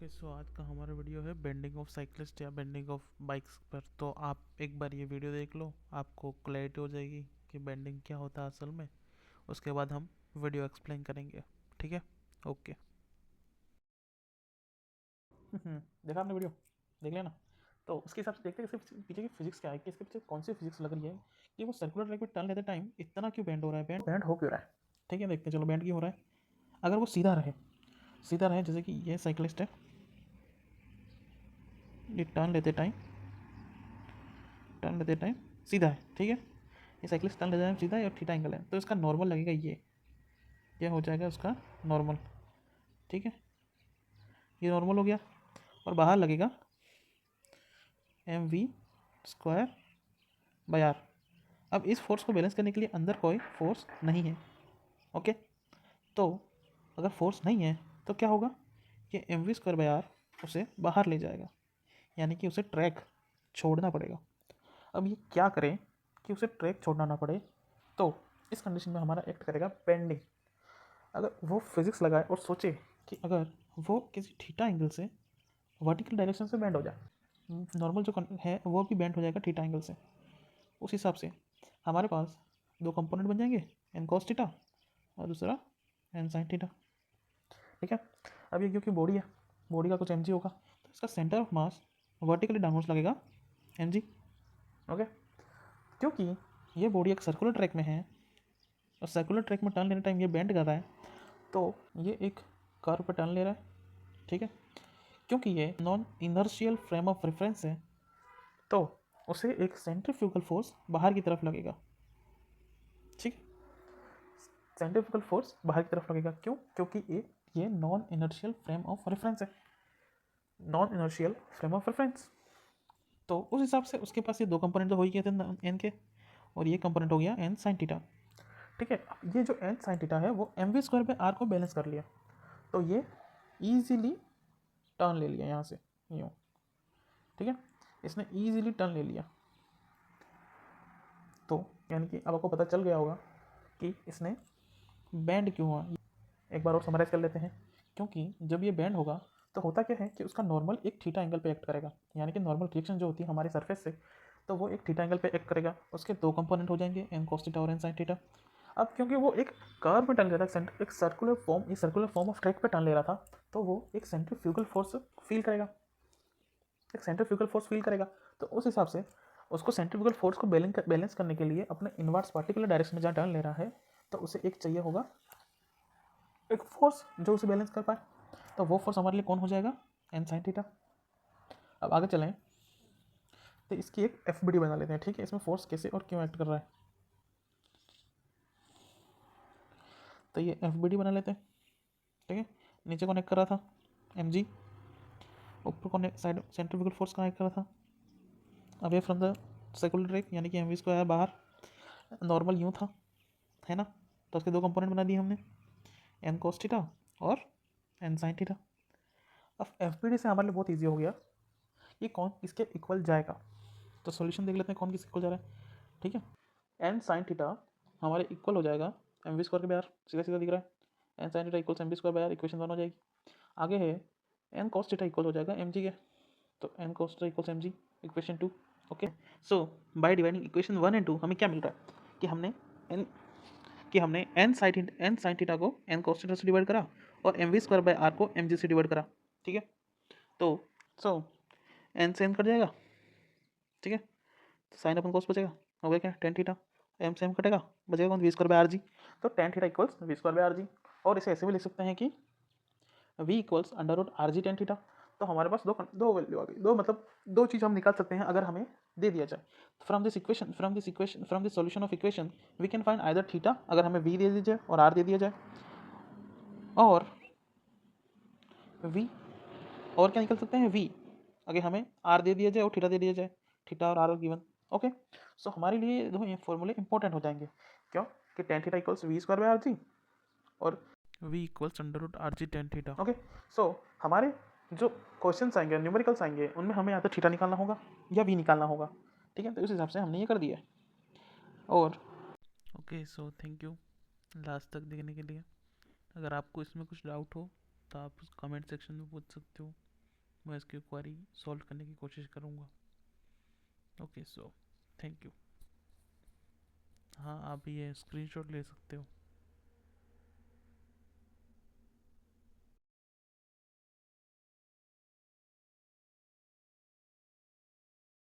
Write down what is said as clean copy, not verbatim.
Okay so आज का हमारा वीडियो है बेंडिंग ऑफ साइकिलिस्ट या बेंडिंग ऑफ बाइक्स पर। तो आप एक बार ये वीडियो देख लो, आपको क्लैरिटी हो जाएगी कि बेंडिंग क्या होता है असल में। उसके बाद हम वीडियो एक्सप्लेन करेंगे, ठीक है? ओके। देखा आपने वीडियो? देख लिया ना? तो उसके हिसाब से देखते हैं इसके पीछे की फिजिक्स क्या है, कि इसके पीछे कौन सी फिजिक्स लग रही है कि वो सर्कुलर ट्रैक पे टर्न लेते टाइम इतना क्यों बेंड हो रहा है, बेंड बेंड हो क्यों रहा है। ठीक है, देखते हैं, चलो बेंड क्यों हो रहा है। अगर वो सीधा रहे, सीधा रहे, जैसे कि ये साइकिलिस्ट है, ये टर्न लेते टाइम सीधा है, ठीक है। ये साइकिलिस्ट टर्न लेते टाइम सीधा है और थीटा एंगल है, तो इसका नॉर्मल लगेगा ये हो जाएगा उसका नॉर्मल, ठीक है। ये नॉर्मल हो गया और बाहर लगेगा mv² बाई आर। अब इस फोर्स को बैलेंस करने के लिए अंदर कोई फोर्स नहीं है, ओके। तो अगर फोर्स नहीं है तो क्या होगा, ये mv² बाई आर उसे बाहर ले जाएगा, यानी कि उसे ट्रैक छोड़ना पड़ेगा। अब ये क्या करें कि उसे ट्रैक छोड़ना ना पड़े, तो इस कंडीशन में हमारा एक्ट करेगा बेंडिंग। अगर वो फिजिक्स लगाए और सोचे कि अगर वो किसी थीटा एंगल से वर्टिकल डायरेक्शन से बेंड हो जाए, नॉर्मल जो है वो भी बेंड हो जाएगा थीटा एंगल से, उस हिसाब से हमारे पास दो कंपोनेंट बन जाएंगे, एन कॉस थीटा और दूसरा एन साइन थीटा, ठीक है। अब ये क्योंकि बॉडी है, बॉडी का कुछ एम होगा, तो इसका centre of mass vertically downwards लगेगा एम ओके। क्योंकि ये बॉडी एक सर्कुलर ट्रैक में है और सर्कुलर ट्रैक में टर्न लेने टाइम ये बेंड कर रहा है, तो ये एक कर्व पर टर्न ले रहा है, ठीक है। क्योंकि ये non inertial frame of reference है, तो उसे एक सेंट्रीफ्यूगल फोर्स बाहर की तरफ लगेगा, ठीक है। सेंट्रीफ्यूगल फोर्स बाहर की तरफ लगेगा, क्यों? क्योंकि ये non inertial frame of reference है, non inertial frame of reference. तो उस हिसाब से उसके पास ये दो कंपोनेंट तो हो ही गए थे एन के, और ये कंपोनेंट हो गया एन साइन थीटा, ठीक है। अब ये जो एन साइन थीटा है वो mv² पे आर को बैलेंस कर लिया, तो ये ईजिली टर्न ले लिया यहाँ से, यूँ, ठीक है। इसने ईजिली टर्न ले लिया, तो यानी कि अब आपको पता चल गया होगा कि इसने बैंड क्यों हुआ। एक बार और समराइज कर लेते हैं। क्योंकि जब ये बैंड होगा तो होता क्या है कि उसका नॉर्मल एक थीटा एंगल पे एक्ट करेगा, यानी कि नॉर्मल रिएक्शन जो होती है हमारे सरफेस से, तो वो एक थीटा एंगल पे एक्ट करेगा। उसके दो कंपोनेंट हो जाएंगे, एन कॉस थीटा और एन साइन थीटा। अब क्योंकि वो एक कर्व में टर्न ले रहा था, एक सर्कुलर फॉर्म ऑफ ट्रैक पे टर्न ले रहा था, तो वो एक सेंट्रीफ्यूगल फोर्स फील करेगा, एक सेंट्रीफ्यूगल फोर्स फील करेगा। तो उस हिसाब से उसको सेंट्रीफ्यूगल फोर्स को बैलेंस करने के लिए अपने इनवर्स पार्टिकुलर डायरेक्शन में जहाँ टर्न ले रहा है, तो उसे एक चाहिए होगा, एक फोर्स जो उसे बैलेंस कर पाए। तो वो फोर्स हमारे लिए कौन हो जाएगा, एन साइन थीटा। अब आगे चलें तो इसकी एक एफ बना लेते हैं, ठीक है। इसमें फोर्स कैसे और क्यों एक्ट कर रहा है, तो ये एफ बना लेते हैं, ठीक है। नीचे कौन एक्ट कर रहा था, एम जी। ऊपर कौन साइड सेंट्रीफ्यूगल फोर्स कहाँ एक्ट कर रहा था, away from the circular track, यानी कि एम वी स्क्वायर बाहर, नॉर्मल यूँ था, है ना। तो उसके दो कंपोनेंट बना दिए हमने, एन कॉस थीटा और एन साइन थीटा। अब एफ से हमारे लिए बहुत ईजी हो गया कि कौन किसके इक्वल जाएगा। तो सॉल्यूशन देख लेते हैं कौन किसके इक्वल जा रहा है, ठीक है। एन साइन थीटा हमारे इक्वल हो जाएगा mv² के बाहर, सीधा सीधा दिख रहा है। N sine theta equals mv² बाहर, इक्वेशन वन हो जाएगी। आगे है एन कॉस थीटा इक्वल हो जाएगा mg के, तो N cos theta equals mg, equation two, okay. So by dividing equation one and two हमें क्या मिल रहा है कि हमने एन साइन थीटा को एन कॉस थीटा से डिवाइड करा और mv² बाय आर को mg से डिवाइड करा, ठीक है। तो सो एन से एन कट जाएगा, ठीक है। तो साइन अपन कॉस बचेगा, हो गया क्या, टेन थीटा। एम से एम कटेगा, बचेगा कौन, v square by r g. तो tan theta equals v square by r g. और इसे ऐसे भी लिख सकते हैं कि v equals under root r g tan theta. तो हमारे पास दो वैल्यू आ गई, दो मतलब दो चीज़ हम निकाल सकते हैं अगर हमें दे दिया जाए। From this solution of equation we can find either theta, अगर हमें वी दे दीजिए और आर दे दिया जाए, और वी, और क्या निकल सकते हैं, वी अगर हमें आर दे दिया जाए और थीटा दे दिया जाए, थीटा और आर गिवन, ओके। सो हमारे लिए दो फॉर्मूले इंपॉर्टेंट हो जाएंगे, क्यों कि tan theta equals v square by r g और v equals under root r g tan theta, okay. So हमारे जो क्वेश्चंस आएंगे, न्यूमेरिकल्स आएंगे, उनमें हमें या तो थीटा निकालना होगा या वी निकालना होगा, ठीक है। तो उस हिसाब से हमने ये कर दिया है। और okay, so thank you last तक देखने के लिए। अगर आपको इसमें कुछ डाउट हो तो आप कमेंट सेक्शन में पूछ सकते हो। मैं इसकी क्वेरी सॉल्व करने की कोशिश करूँगा। Okay so thank you. हाँ आप ये स्क्रीनशॉट ले सकते हो।